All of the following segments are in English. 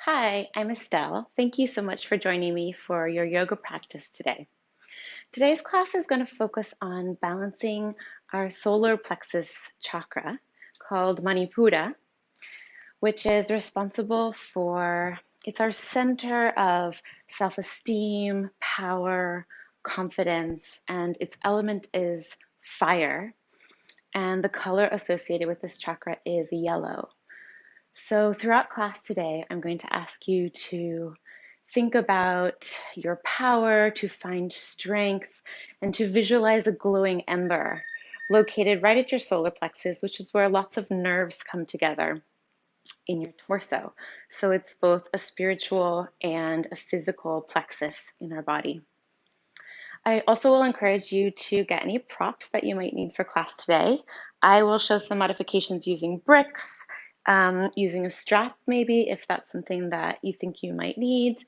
Hi, I'm Estelle. Thank you so much for joining me for your yoga practice today. Today's class is going to focus on balancing our solar plexus chakra called Manipura, which is responsible for, it's our center of self-esteem, power, confidence, and its element is fire. And the color associated with this chakra is yellow. So throughout class today, I'm going to ask you to think about your power, to find strength, and to visualize a glowing ember located right at your solar plexus, which is where lots of nerves come together in your torso. So it's both a spiritual and a physical plexus in our body. I also will encourage you to get any props that you might need for class today. I will show some modifications using bricks, using a strap maybe if that's something that you think you might need,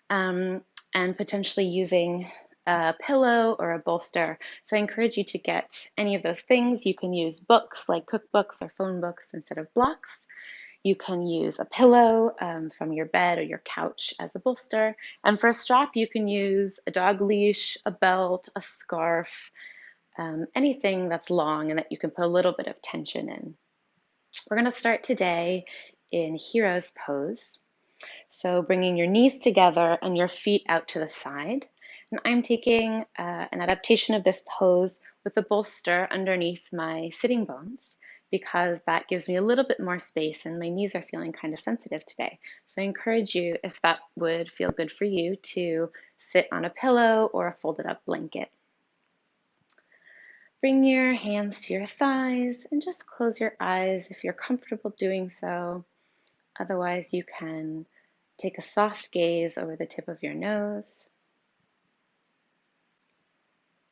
and potentially using a pillow or a bolster. So I encourage you to get any of those things. You can use books like cookbooks or phone books instead of blocks. You can use a pillow from your bed or your couch as a bolster. And for a strap, you can use a dog leash, a belt, a scarf, anything that's long and that you can put a little bit of tension in. We're going to start today in hero's pose. So bringing your knees together and your feet out to the side. And I'm taking an adaptation of this pose with a bolster underneath my sitting bones because that gives me a little bit more space and my knees are feeling kind of sensitive today. So I encourage you, if that would feel good for you, to sit on a pillow or a folded up blanket. Bring your hands to your thighs and just close your eyes if you're comfortable doing so. Otherwise, you can take a soft gaze over the tip of your nose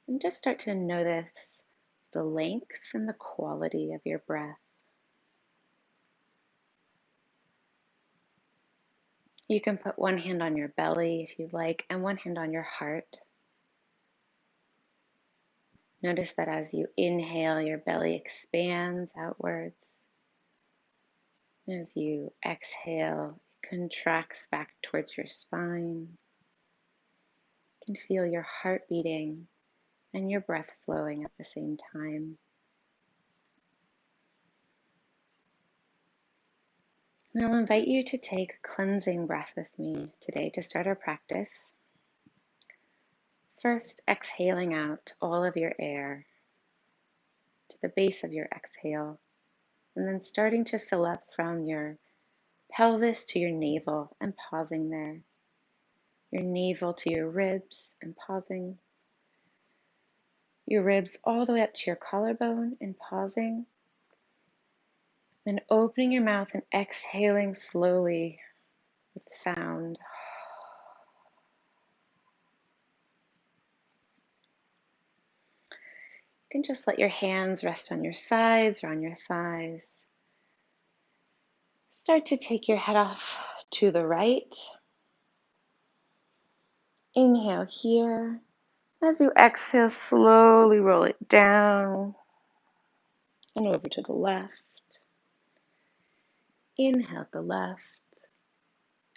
and just start to notice the length and the quality of your breath. You can put one hand on your belly if you'd like and one hand on your heart. Notice that as you inhale, your belly expands outwards. As you exhale, it contracts back towards your spine. You can feel your heart beating and your breath flowing at the same time. And I'll invite you to take a cleansing breath with me today to start our practice. First, exhaling out all of your air to the base of your exhale, and then starting to fill up from your pelvis to your navel and pausing there. Your navel to your ribs and pausing. Your ribs all the way up to your collarbone and pausing. Then opening your mouth and exhaling slowly with the sound. You can just let your hands rest on your sides or on your thighs. Start to take your head off to the right. Inhale here. As you exhale, slowly roll it down and over to the left. Inhale to the left.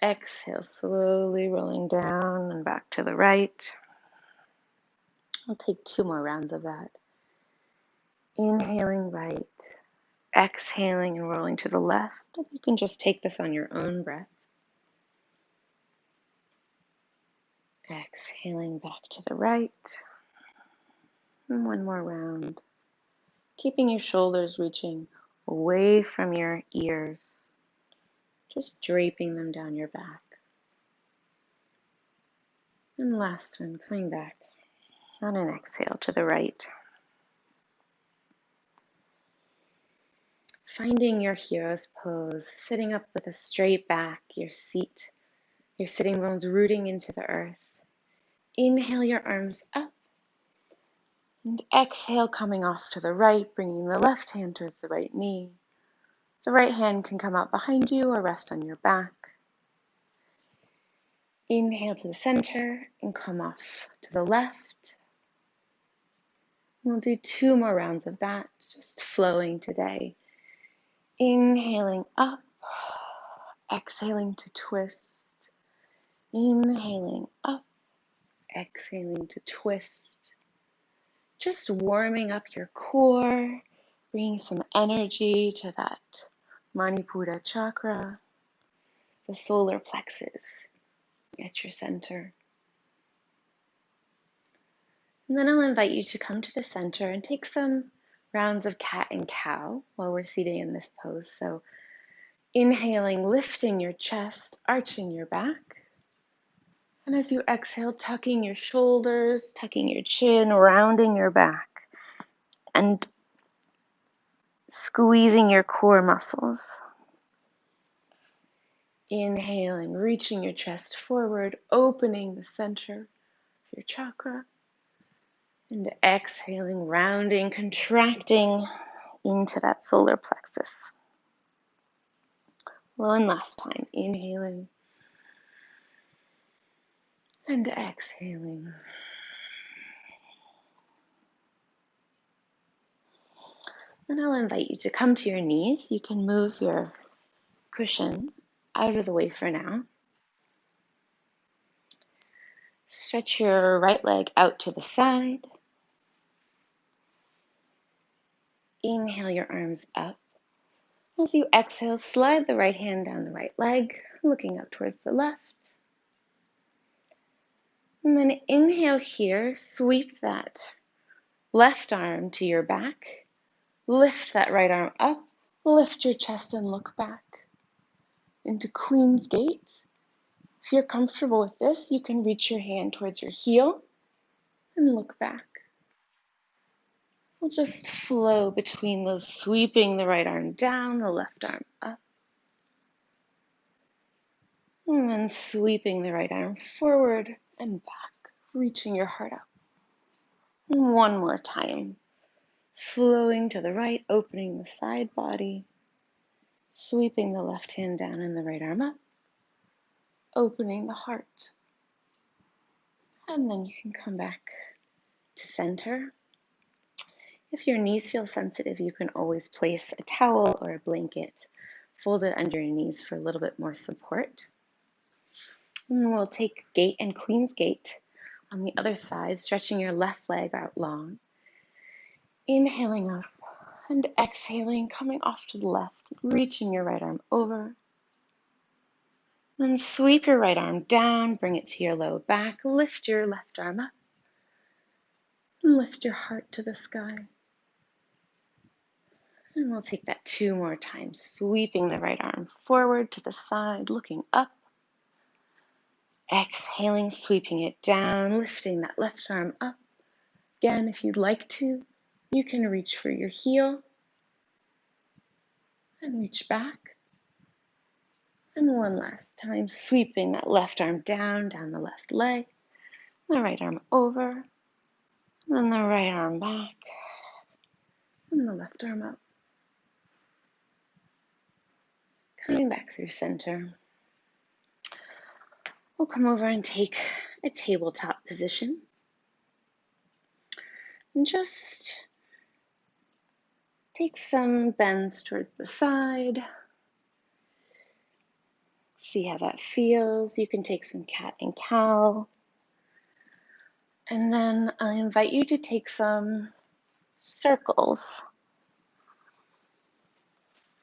Exhale, slowly rolling down and back to the right. I'll take 2 more rounds of that. Inhaling right. Exhaling and rolling to the left. You can just take this on your own breath. Exhaling back to the right. And 1 more round. Keeping your shoulders reaching away from your ears. Just draping them down your back. And last one, coming back on an exhale to the right. Finding your hero's pose, sitting up with a straight back, your sitting bones rooting into the earth. Inhale your arms up and exhale, coming off to the right, bringing the left hand towards the right knee. The right hand can come out behind you or rest on your back. Inhale to the center and come off to the left. We'll do 2 more rounds of that, just flowing today. Inhaling up, exhaling to twist. Inhaling up, exhaling to twist. Just warming up your core, bringing some energy to that Manipura chakra, the solar plexus at your center. And then I'll invite you to come to the center and take some rounds of cat and cow while we're seating in this pose. So inhaling, lifting your chest, arching your back. And as you exhale, tucking your shoulders, tucking your chin, rounding your back, and squeezing your core muscles. Inhaling, reaching your chest forward, opening the center of your chakra. And exhaling, rounding, contracting into that solar plexus. One last time, inhaling and exhaling. And I'll invite you to come to your knees. You can move your cushion out of the way for now. Stretch your right leg out to the side. Inhale your arms up. As you exhale, slide the right hand down the right leg, looking up towards the left. And then inhale here, sweep that left arm to your back. Lift that right arm up, lift your chest and look back into Queen's Gate. If you're comfortable with this, you can reach your hand towards your heel and look back. We'll just flow between those, sweeping the right arm down, the left arm up. And then sweeping the right arm forward and back, reaching your heart up. And one more time. Flowing to the right, opening the side body. Sweeping the left hand down and the right arm up. Opening the heart. And then you can come back to center. If your knees feel sensitive, you can always place a towel or a blanket folded under your knees for a little bit more support. And we'll take Gate and Queen's Gate on the other side, stretching your left leg out long. Inhaling up and exhaling, coming off to the left, reaching your right arm over. Then sweep your right arm down, bring it to your low back, lift your left arm up, and lift your heart to the sky. And we'll take that 2 more times, sweeping the right arm forward to the side, looking up. Exhaling, sweeping it down, lifting that left arm up. Again, if you'd like to, you can reach for your heel and reach back. And one last time, sweeping that left arm down the left leg, the right arm over, and then the right arm back, and the left arm up. Coming back through center. We'll come over and take a tabletop position. And just take some bends towards the side. See how that feels. You can take some cat and cow. And then I invite you to take some circles.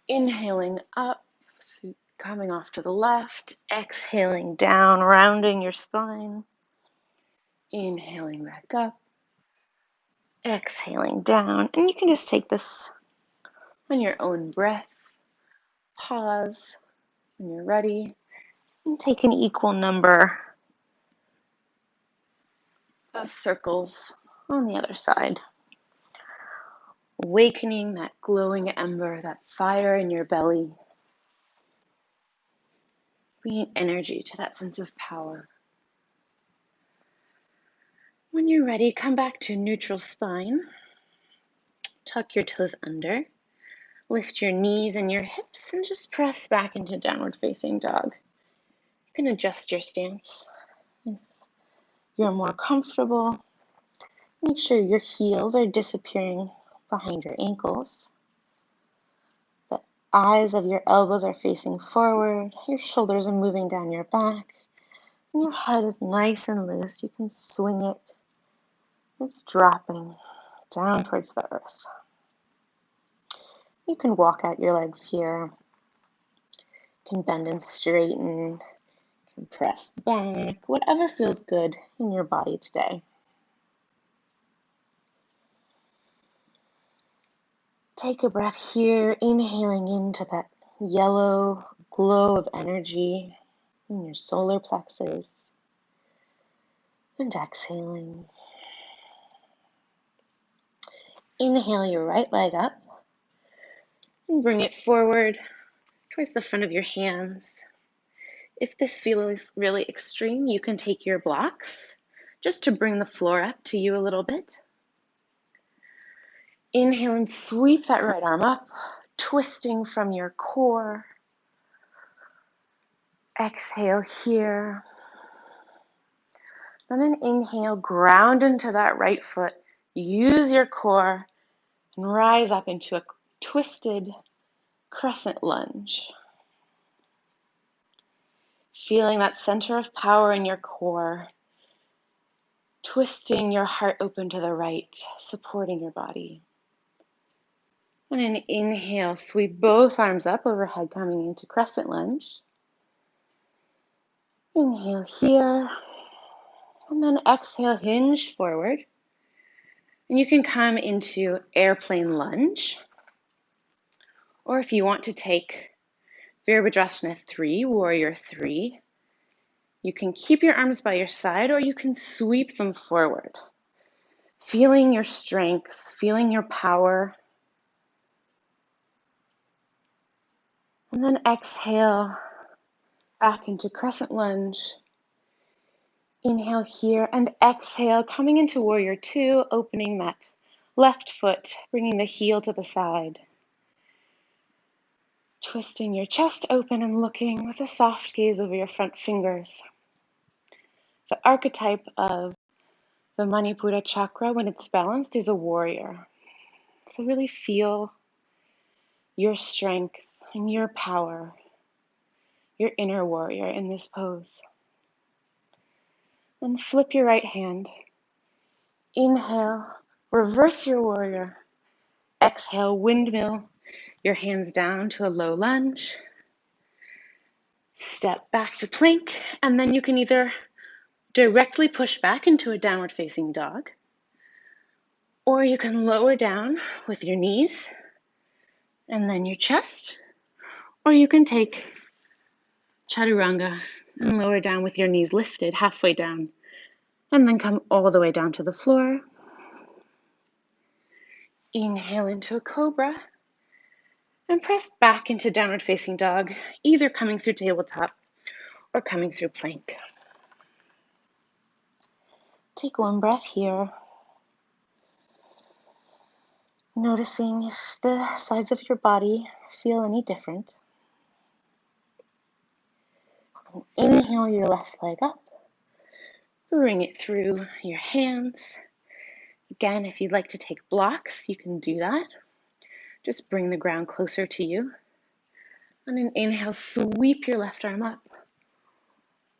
Inhaling up, coming off to the left. Exhaling down, rounding your spine. Inhaling back up. Exhaling down. And you can just take this on your own breath. Pause when you're ready. And take an equal number of circles on the other side. Awakening that glowing ember, that fire in your belly. Bringing energy to that sense of power. When you're ready, come back to neutral spine. Tuck your toes under. Lift your knees and your hips and just press back into downward facing dog. You can adjust your stance if you're more comfortable. Make sure your heels are disappearing behind your ankles. That eyes of your elbows are facing forward, your shoulders are moving down your back, and your head is nice and loose. You can swing it. It's dropping down towards the earth. You can walk out your legs here. You can bend and straighten. You can press back, whatever feels good in your body today. Take a breath here, inhaling into that yellow glow of energy in your solar plexus, and exhaling. Inhale your right leg up and bring it forward towards the front of your hands. If this feels really extreme, you can take your blocks just to bring the floor up to you a little bit. Inhale and sweep that right arm up, twisting from your core. Exhale here. And then inhale, ground into that right foot. Use your core and rise up into a twisted crescent lunge. Feeling that center of power in your core, twisting your heart open to the right, supporting your body. And an inhale, sweep both arms up overhead, coming into crescent lunge. Inhale here, and then exhale, hinge forward. And you can come into airplane lunge. Or if you want to take Virabhadrasana 3, Warrior 3, you can keep your arms by your side or you can sweep them forward. Feeling your strength, feeling your power. And then exhale back into crescent lunge. Inhale here and exhale, coming into Warrior 2, opening that left foot, bringing the heel to the side. Twisting your chest open and looking with a soft gaze over your front fingers. The archetype of the Manipura chakra, when it's balanced, is a warrior. So really feel your strength and your power, your inner warrior in this pose. Then flip your right hand. Inhale, reverse your warrior. Exhale, windmill your hands down to a low lunge. Step back to plank, and then you can either directly push back into a downward facing dog, or you can lower down with your knees and then your chest, or you can take chaturanga and lower down with your knees lifted halfway down, and then come all the way down to the floor. Inhale into a cobra, and press back into downward facing dog, either coming through tabletop or coming through plank. Take one breath here, noticing if the sides of your body feel any different. Inhale your left leg up, bring it through your hands. Again, if you'd like to take blocks, you can do that. Just bring the ground closer to you. On an inhale, sweep your left arm up.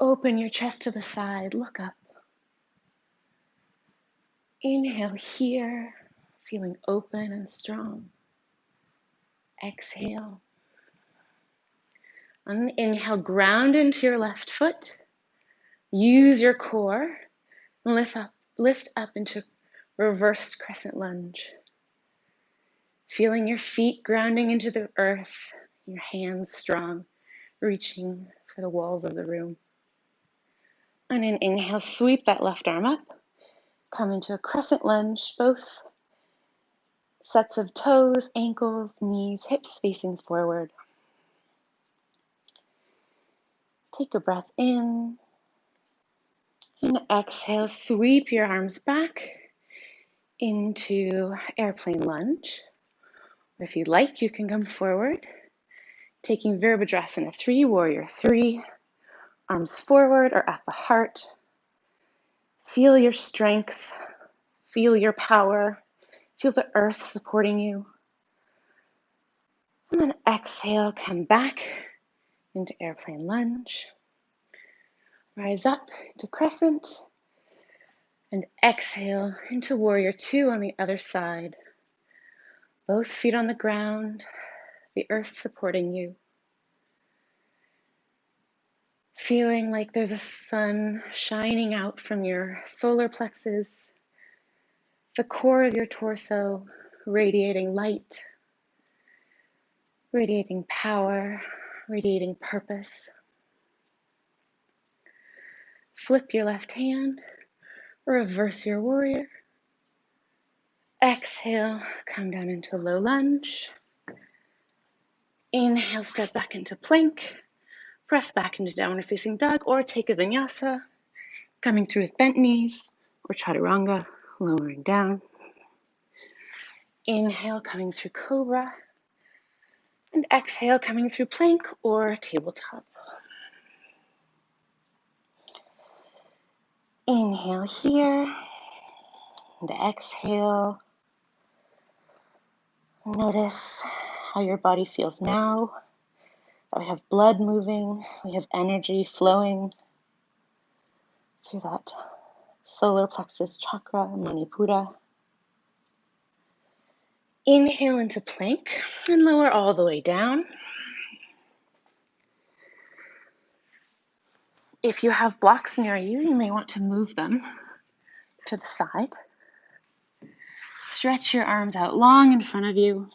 Open your chest to the side, look up. Inhale here, feeling open and strong. Exhale. On an inhale, ground into your left foot. Use your core and lift up into reversed crescent lunge. Feeling your feet grounding into the earth, your hands strong, reaching for the walls of the room. On an inhale, sweep that left arm up. Come into a crescent lunge, both sets of toes, ankles, knees, hips facing forward. Take a breath in. And exhale, sweep your arms back into airplane lunge. Or if you like, you can come forward, taking Virabhadrasana 3, Warrior 3, arms forward or at the heart. Feel your strength, feel your power, feel the earth supporting you. And then exhale, come back into airplane lunge. Rise up into crescent. And exhale into warrior two on the other side. Both feet on the ground, the earth supporting you. Feeling like there's a sun shining out from your solar plexus, the core of your torso, radiating light, radiating power, radiating purpose. Flip your left hand, reverse your warrior. Exhale, come down into low lunge. Inhale, step back into plank. Press back into downward facing dog or take a vinyasa, coming through with bent knees or chaturanga, lowering down. Inhale, coming through cobra. And exhale, coming through plank or tabletop. Inhale here, and exhale. Notice how your body feels now. We have blood moving, we have energy flowing through that solar plexus chakra, Manipura. Inhale into plank and lower all the way down. If you have blocks near you, you may want to move them to the side. Stretch your arms out long in front of you.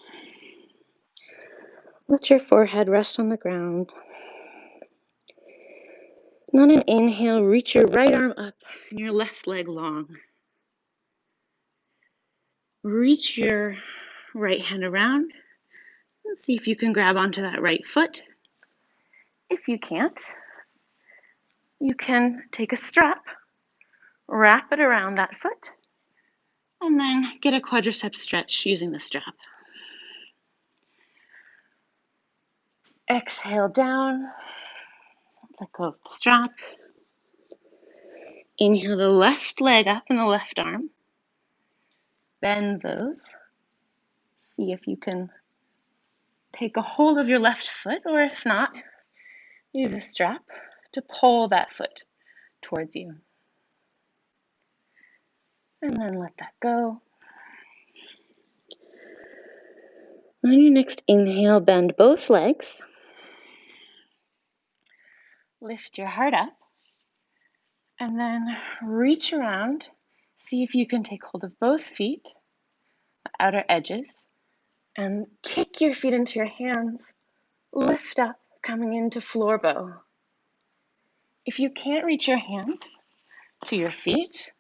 Let your forehead rest on the ground. And on an inhale, reach your right arm up and your left leg long. Reach your right hand around and see if you can grab onto that right foot. If you can't, you can take a strap, wrap it around that foot, and then get a quadricep stretch using the strap. Exhale down, let go of the strap. Inhale the left leg up and the left arm. Bend those. See if you can take a hold of your left foot, or if not, use a strap to pull that foot towards you. And then let that go. On your next inhale, bend both legs. Lift your heart up. And then reach around. See if you can take hold of both feet, the outer edges, and kick your feet into your hands. Lift up, coming into floor bow. If you can't reach your hands to your feet,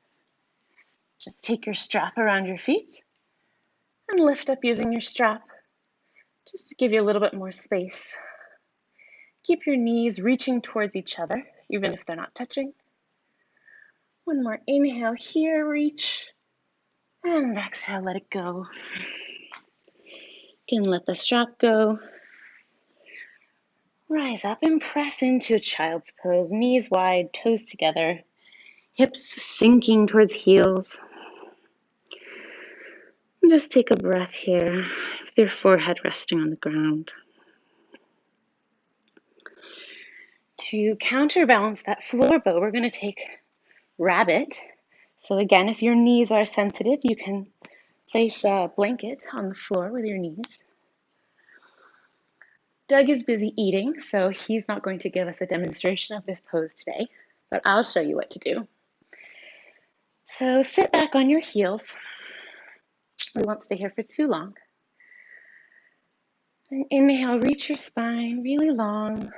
just take your strap around your feet and lift up using your strap, just to give you a little bit more space. Keep your knees reaching towards each other, even if they're not touching. One more inhale here, reach, and exhale, let it go. You can let the strap go. Rise up and press into a child's pose, knees wide, toes together, hips sinking towards heels. And just take a breath here, with your forehead resting on the ground. To counterbalance that floor bow, we're going to take rabbit. So again, if your knees are sensitive, you can place a blanket on the floor with your knees. Doug is busy eating, so he's not going to give us a demonstration of this pose today, but I'll show you what to do. So sit back on your heels. We won't stay here for too long. And inhale, reach your spine really long,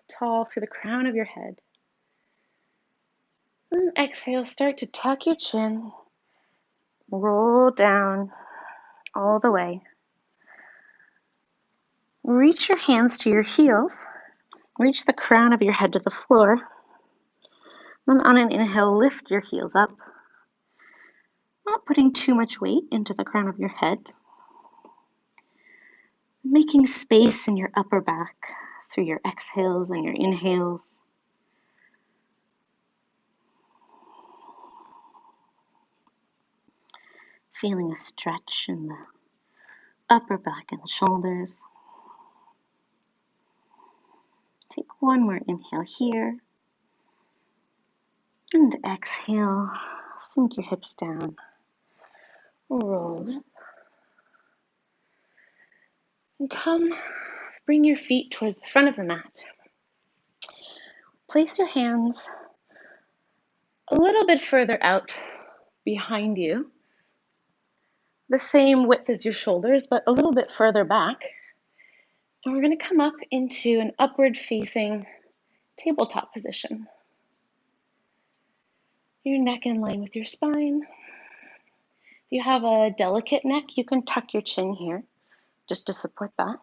tall through the crown of your head. And exhale, start to tuck your chin, roll down all the way. Reach your hands to your heels. Reach the crown of your head to the floor. Then on an inhale, lift your heels up. Not putting too much weight into the crown of your head. Making space in your upper back through your exhales and your inhales. Feeling a stretch in the upper back and the shoulders. Take one more inhale here. And exhale, sink your hips down. Roll up. And bring your feet towards the front of the mat. Place your hands a little bit further out behind you, the same width as your shoulders, but a little bit further back. And we're going to come up into an upward facing tabletop position. Your neck in line with your spine. If you have a delicate neck, you can tuck your chin here just to support that.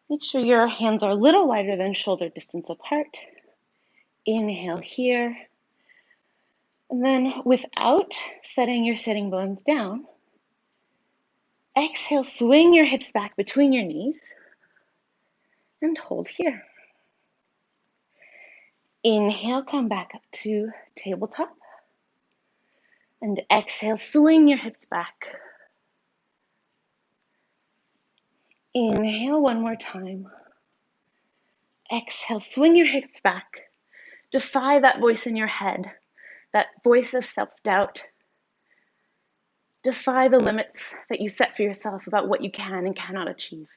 Make sure your hands are a little wider than shoulder distance apart. Inhale here. And then without setting your sitting bones down, exhale, swing your hips back between your knees and hold here. Inhale, come back up to tabletop. And exhale, swing your hips back. Inhale one more time. Exhale, swing your hips back. Defy that voice in your head, that voice of self-doubt. Defy the limits that you set for yourself about what you can and cannot achieve.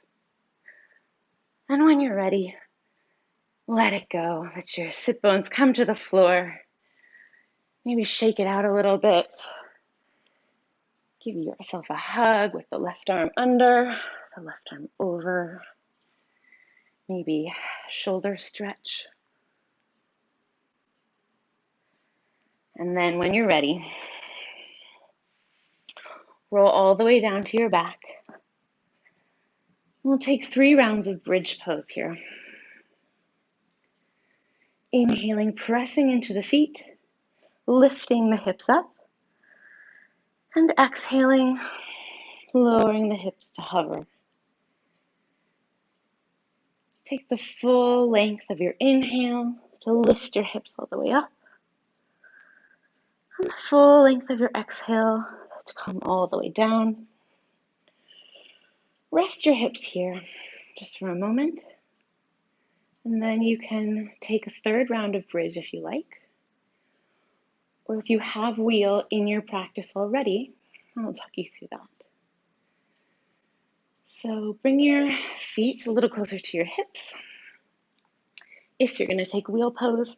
And when you're ready, let it go. Let your sit bones come to the floor. Maybe shake it out a little bit. Give yourself a hug with the left arm under, the left arm over. Maybe shoulder stretch. And then when you're ready, roll all the way down to your back. We'll take 3 rounds of bridge pose here. Inhaling, pressing into the feet, lifting the hips up. And exhaling, lowering the hips to hover. Take the full length of your inhale to lift your hips all the way up. And the full length of your exhale to come all the way down. Rest your hips here just for a moment. And then you can take a 3rd round of bridge if you like. Or if you have wheel in your practice already, I'll talk you through that. So bring your feet a little closer to your hips. If you're going to take wheel pose,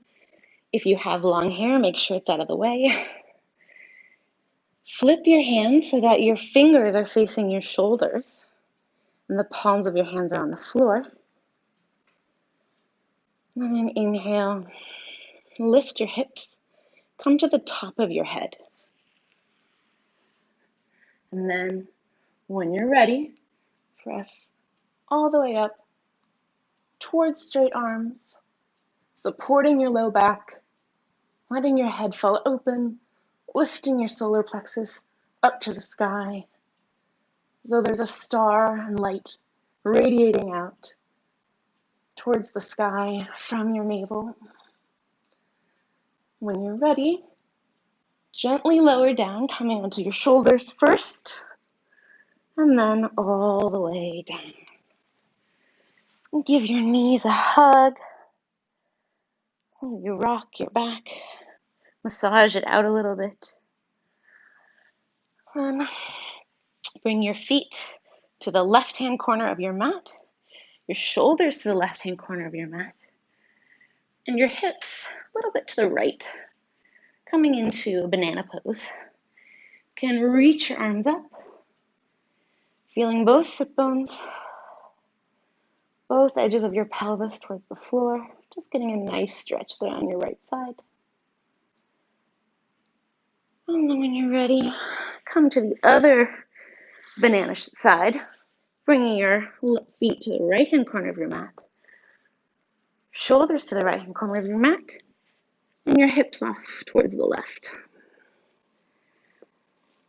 if you have long hair, make sure it's out of the way. Flip your hands so that your fingers are facing your shoulders and the palms of your hands are on the floor. And then inhale, lift your hips, come to the top of your head. And then when you're ready, press all the way up towards straight arms, supporting your low back, letting your head fall open, lifting your solar plexus up to the sky, as though there's a star and light radiating out towards the sky from your navel. When you're ready, gently lower down, coming onto your shoulders first, and then all the way down. And give your knees a hug. You rock your back, massage it out a little bit. Then bring your feet to the left-hand corner of your mat, your shoulders to the left-hand corner of your mat, and your hips a little bit to the right, coming into a banana pose. You can reach your arms up, feeling both sit bones, both edges of your pelvis towards the floor, just getting a nice stretch there on your right side. And then when you're ready, come to the other banana side, bringing your feet to the right-hand corner of your mat, shoulders to the right-hand corner of your mat, and your hips off towards the left.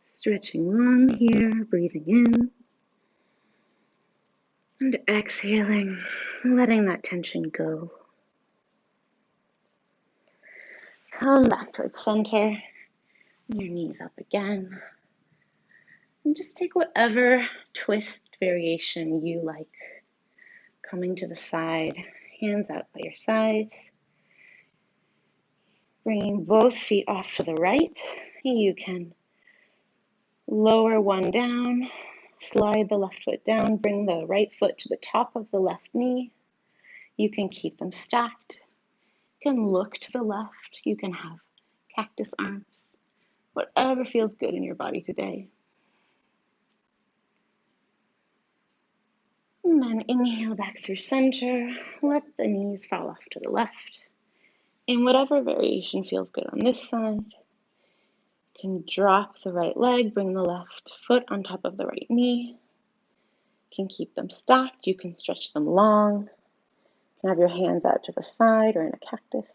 Stretching long here, breathing in, and exhaling, letting that tension go. Come back towards center, your knees up again, and just take whatever twist variation you like. Coming to the side, hands out by your sides. Bringing both feet off to the right. You can lower one down, slide the left foot down, bring the right foot to the top of the left knee. You can keep them stacked. You can look to the left. You can have cactus arms. Whatever feels good in your body today. And then inhale back through center. Let the knees fall off to the left. In whatever variation feels good on this side. You can drop the right leg, bring the left foot on top of the right knee. You can keep them stacked. You can stretch them long. You can have your hands out to the side or in a cactus.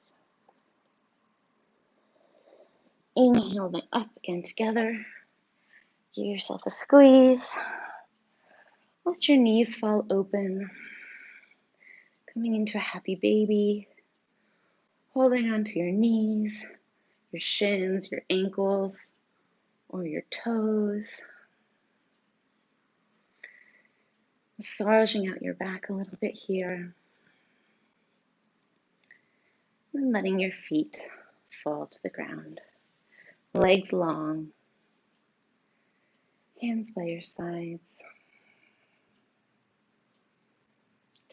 Inhale them up again together. Give yourself a squeeze. Let your knees fall open. Coming into a happy baby. Holding onto your knees, your shins, your ankles, or your toes. Massaging out your back a little bit here. And letting your feet fall to the ground. Legs long. Hands by your sides.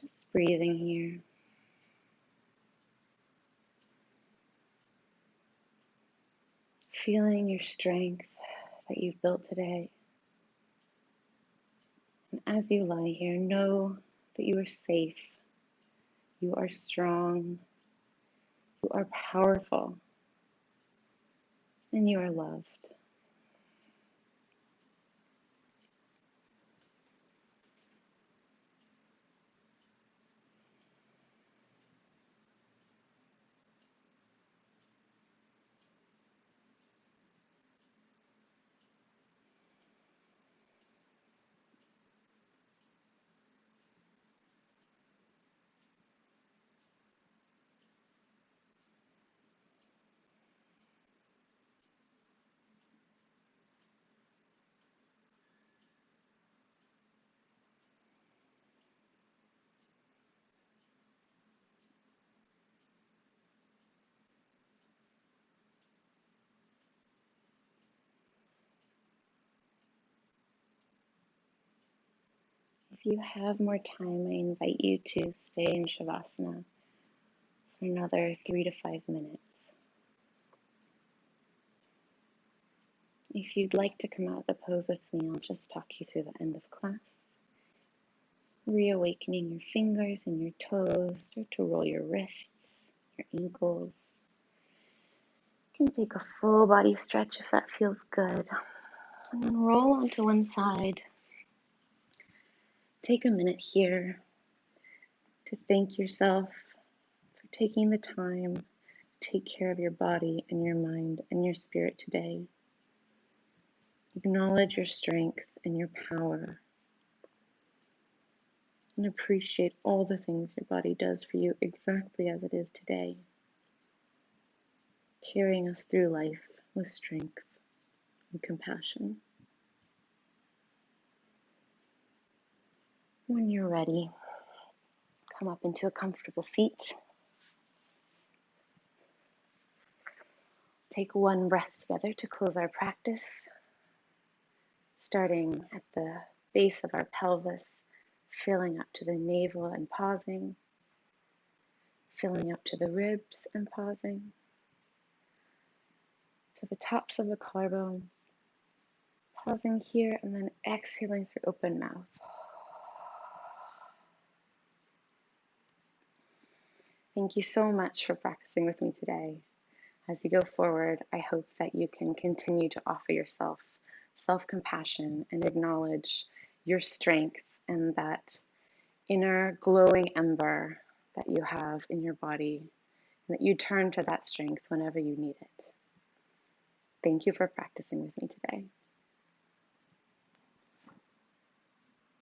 Just breathing here. Feeling your strength that you've built today. And as you lie here, know that you are safe. You are strong. You are powerful. And you are loved. If you have more time, I invite you to stay in Shavasana for another 3 to 5 minutes. If you'd like to come out of the pose with me, I'll just talk you through the end of class. Reawakening your fingers and your toes. Start to roll your wrists, your ankles. You can take a full body stretch if that feels good. And then roll onto one side. Take a minute here to thank yourself for taking the time to take care of your body and your mind and your spirit today. Acknowledge your strength and your power. And appreciate all the things your body does for you exactly as it is today. Carrying us through life with strength and compassion. When you're ready, come up into a comfortable seat. Take one breath together to close our practice, starting at the base of our pelvis, filling up to the navel and pausing, filling up to the ribs and pausing, to the tops of the collarbones, pausing here and then exhaling through open mouth. Thank you so much for practicing with me today. As you go forward, I hope that you can continue to offer yourself self-compassion and acknowledge your strength and that inner glowing ember that you have in your body, and that you turn to that strength whenever you need it. Thank you for practicing with me today.